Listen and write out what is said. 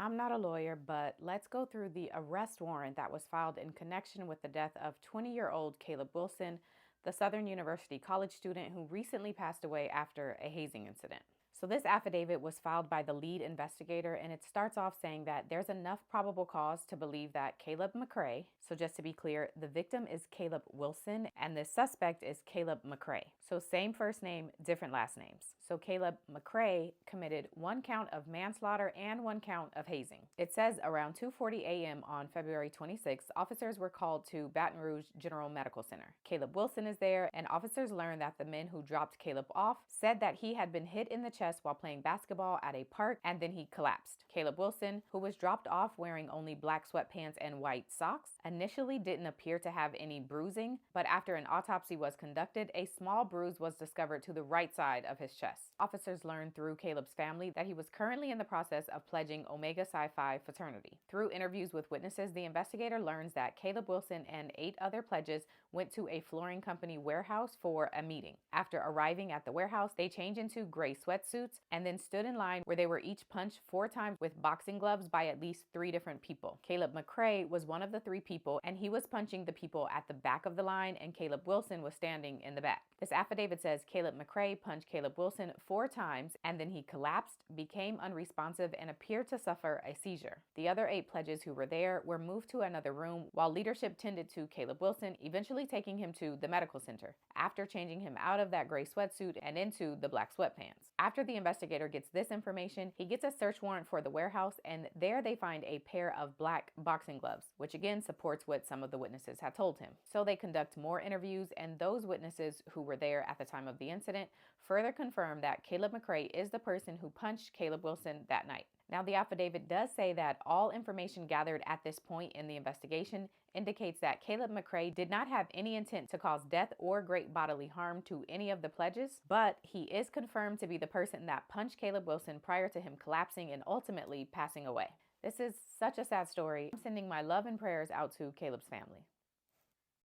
I'm not a lawyer, but let's go through the arrest warrant that was filed in connection with the death of 20-year-old Caleb Wilson, the Southern University college student who recently passed away after a hazing incident. So this affidavit was filed by the lead investigator, and it starts off saying that there's enough probable cause to believe that Caleb McRae, so just to be clear, the victim is Caleb Wilson and the suspect is Caleb McRae. So same first name, different last names. So Caleb McRae committed one count of manslaughter and one count of hazing. It says around 2:40 a.m. on February 26th, officers were called to Baton Rouge General Medical Center. Caleb Wilson is there, and officers learned that the men who dropped Caleb off said that he had been hit in the chest while playing basketball at a park, and then he collapsed. Caleb Wilson, who was dropped off wearing only black sweatpants and white socks, initially didn't appear to have any bruising, but after an autopsy was conducted, a small bruise was discovered to the right side of his chest. Officers learned through Caleb's family that he was currently in the process of pledging Omega Psi Phi fraternity. Through interviews with witnesses, the investigator learns that Caleb Wilson and 8 other pledges went to a flooring company warehouse for a meeting. After arriving at the warehouse, they changed into gray sweatsuits and then stood in line where they were each punched 4 times with boxing gloves by at least 3 different people. Caleb McRae was one of the 3 people, and he was punching the people at the back of the line, and Caleb Wilson was standing in the back. This affidavit says Caleb McRae punched Caleb Wilson 4 times, and then he collapsed, became unresponsive, and appeared to suffer a seizure. The other 8 pledges who were there were moved to another room while leadership tended to Caleb Wilson, eventually taking him to the medical center after changing him out of that gray sweatsuit and into the black sweatpants. After the investigator gets this information, he gets a search warrant for the warehouse, and there they find a pair of black boxing gloves, which again supports what some of the witnesses had told him. So they conduct more interviews, and those witnesses who were there at the time of the incident further confirm that Caleb McRae is the person who punched Caleb Wilson that night. Now, the affidavit does say that all information gathered at this point in the investigation indicates that Caleb McRae did not have any intent to cause death or great bodily harm to any of the pledges, but he is confirmed to be the person that punched Caleb Wilson prior to him collapsing and ultimately passing away. This is such a sad story. I'm sending my love and prayers out to Caleb's family.